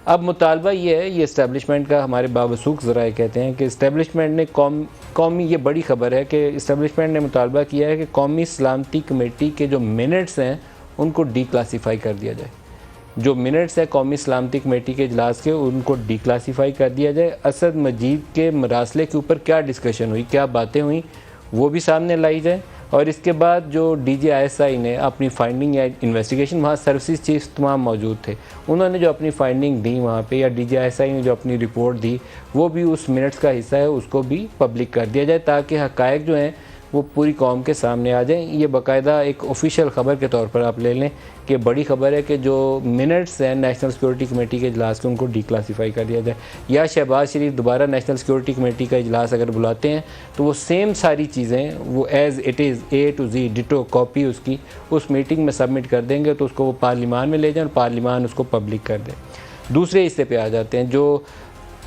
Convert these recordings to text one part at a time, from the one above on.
अब मुतालबा ये है, ये इस्टेब्लिशमेंट का, हमारे बावसूख ज़राए कहते हैं कि इस्टेब्लिशमेंट ने कौमी, ये बड़ी ख़बर है कि इस्टेब्लिशमेंट ने मुतालबा किया है कि कौमी सलामती कमेटी के जो मिनट्स हैं उनको डीक्लासीफाई कर दिया जाए। जो मिनट्स है कौमी सलामती कमेटी के इजलास के, उनको डीक्लासीफाई कर दिया जाए। असद मजीद के मरासले के ऊपर क्या डिस्कशन हुई, क्या बातें हुई, वो भी सामने लाई जाए। और इसके बाद जो DGISI ने अपनी फाइंडिंग या इन्वेस्टिगेशन, वहाँ सर्विसेज चीफ तमाम मौजूद थे, उन्होंने जो अपनी फाइंडिंग दी वहाँ पे, या DGISI ने जो अपनी रिपोर्ट दी, वो भी उस मिनट्स का हिस्सा है, उसको भी पब्लिक कर दिया जाए ताकि हक़ाइक़ जो हैं वो पूरी कौम के सामने आ जाएं। ये बाकायदा एक ऑफिशियल ख़बर के तौर पर आप ले लें कि बड़ी ख़बर है कि जो मिनट्स हैं नेशनल सिक्योरिटी कमेटी के इजलास के, उनको डीक्लासीफाई कर दिया जाए। या शहबाज शरीफ दोबारा नेशनल सिक्योरिटी कमेटी का इजलास अगर बुलाते हैं तो वो सेम सारी चीज़ें वो as it is A to Z ditto copy उसकी उस मीटिंग में सबमिट कर देंगे, तो उसको वो पार्लिमान में ले जाएँ और पार्लिमान उसको पब्लिक कर दे। दूसरे हिस्से पे आ जाते हैं, जो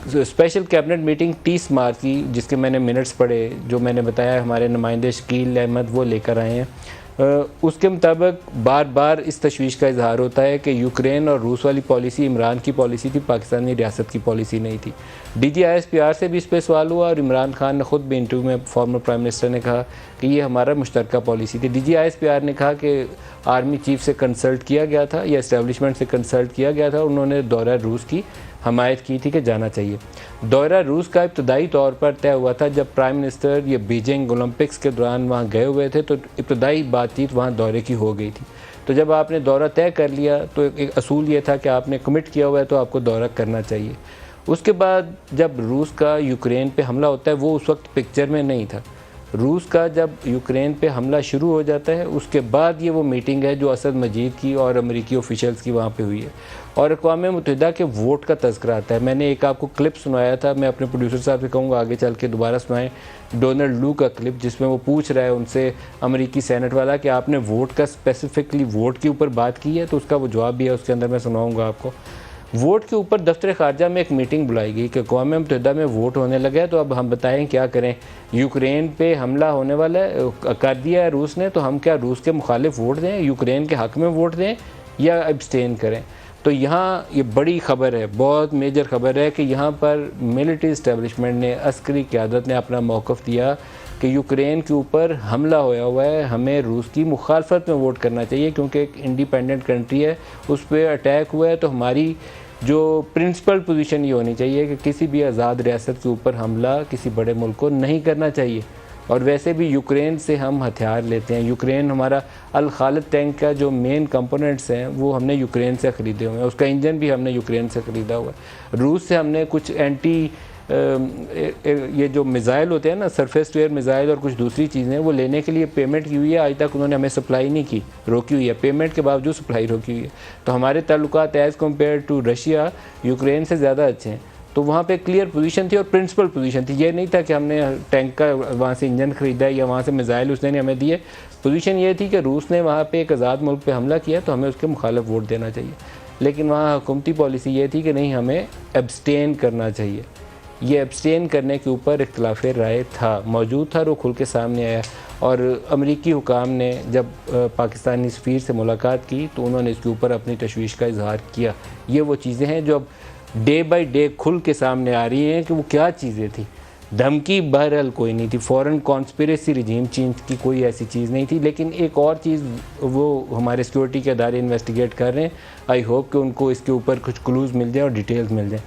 स्पेशल कैबिनेट मीटिंग 30 मार्च की, जिसके मैंने मिनट्स पढ़े, जो मैंने बताया हमारे नुमाइंदे शकील अहमद वो लेकर आए हैं। उसके मुताबिक बार बार इस तशवीश का इजहार होता है कि यूक्रेन और रूस वाली पॉलिसी इमरान की पॉलिसी थी, पाकिस्तानी रियासत की पॉलिसी नहीं थी। DGISPR से भी इस पर सवाल हुआ और इमरान खान ने ख़ुद भी इंटरव्यू में फॉर्मर प्राइम मिनिस्टर ने कहा कि ये हमारा मुश्तरका पॉलिसी थी। DGISPR ने कहा कि आर्मी चीफ से कंसल्ट किया गया था या इस्टेब्लिशमेंट से कंसल्ट किया गया था, उन्होंने दौरा रूस की हमायत की थी कि जाना चाहिए। दौरा रूस का इब्तदाई तौर पर तय हुआ था जब प्राइम मिनिस्टर ये बीजिंग ओलंपिक्स के दौरान वहाँ गए हुए थे, तो इब्तदाई बातचीत वहाँ दौरे की हो गई थी। तो जब आपने दौरा तय कर लिया तो एक असूल ये था कि आपने कमिट किया हुआ है तो आपको दौरा करना चाहिए। उसके बाद जब रूस का यूक्रेन पे हमला होता है, वो उस वक्त पिक्चर में नहीं था। रूस का जब यूक्रेन पे हमला शुरू हो जाता है, उसके बाद ये वो मीटिंग है जो असद मजीद की और अमेरिकी ऑफिशियल्स की वहाँ पे हुई है और अक़वाम मुत्तहिदा के वोट का तज़किरा आता है। मैंने एक आपको क्लिप सुनाया था, मैं अपने प्रोड्यूसर साहब से कहूँगा आगे चल के दोबारा सुनाएं, डोनाल्ड लू का क्लिप, जिसमें वो पूछ रहा है उनसे अमेरिकी सेनेट वाला कि आपने वोट का स्पेसिफिकली वोट के ऊपर बात की है, तो उसका वो जवाब भी है, उसके अंदर मैं सुनाऊँगा आपको। वोट के ऊपर दफ्तर ख़ारजा में एक मीटिंग बुलाई गई कि अक़वाम मुत्तहिदा में वोट होने लगा है, तो अब हम बताएं क्या करें। यूक्रेन पे हमला होने वाला है, कर दिया है रूस ने, तो हम क्या रूस के मुखालिफ वोट दें, यूक्रेन के हक़ में वोट दें या अब्सटेन करें। तो यहाँ ये बड़ी ख़बर है, बहुत मेजर ख़बर है कि यहाँ पर मिलिट्री इस्टेब्लिशमेंट ने, अस्करी क़यादत ने अपना मौक़िफ़ दिया कि यूक्रेन के ऊपर हमला होया हुआ है, हमें रूस की मुखालफत में वोट करना चाहिए क्योंकि एक इंडिपेंडेंट कंट्री है, उस पर अटैक हुआ है। तो हमारी जो प्रिंसिपल पोजीशन ये होनी चाहिए कि किसी भी आज़ाद रियासत के ऊपर हमला किसी बड़े मुल्क को नहीं करना चाहिए। और वैसे भी यूक्रेन से हम हथियार लेते हैं, यूक्रेन हमारा अल खालिद टैंक का जो मेन कंपोनेंट्स हैं वो हमने यूक्रेन से ख़रीदे हुए हैं, उसका इंजन भी हमने यूक्रेन से ख़रीदा हुआ है। रूस से हमने कुछ ये जो मिज़ाइल होते हैं ना, सरफेस टू एयर मिज़ाइल और कुछ दूसरी चीज़ें, वो लेने के लिए पेमेंट की हुई है, आज तक उन्होंने हमें सप्लाई नहीं की, रोकी हुई है, पेमेंट के बावजूद सप्लाई रोकी हुई है। तो हमारे ताल्लुकात as compared to Russia Ukraine से ज़्यादा अच्छे हैं। तो वहाँ पे क्लियर पोजीशन थी और प्रिंसिपल पोजीशन थी, ये नहीं था कि हमने टैंक का वहाँ से इंजन ख़रीदा है या वहाँ से मिज़ाइल उसने नहीं हमें दिए। पोजीशन ये थी कि रूस ने वहाँ पे एक आज़ाद मुल्क पे हमला किया तो हमें उसके मुखालिफ वोट देना चाहिए। लेकिन वहाँ हुकूमती पॉलिसी ये थी कि नहीं, हमें एब्सटेन करना चाहिए। ये एब्सटेन करने के ऊपर इख्तिलाफ राय था, मौजूद था और वो खुल के सामने आया। और अमरीकी हुकाम ने जब पाकिस्तानी सफ़ीर से मुलाकात की तो उन्होंने इसके ऊपर अपनी तशवीश का इजहार किया। ये वो चीज़ें हैं जो अब डे बाई डे खुल के सामने आ रही हैं कि वो क्या चीज़ें थी। धमकी बहरहाल कोई नहीं थी, फॉरेन कॉन्स्पिरेसी रिजीम चेंज की कोई ऐसी चीज़ नहीं थी, लेकिन एक और चीज़ वो हमारे सिक्योरिटी के अदारे इन्वेस्टिगेट कर रहे हैं। आई होप कि उनको इसके ऊपर कुछ क्लूज़ मिल जाए और डिटेल्स मिल जाए।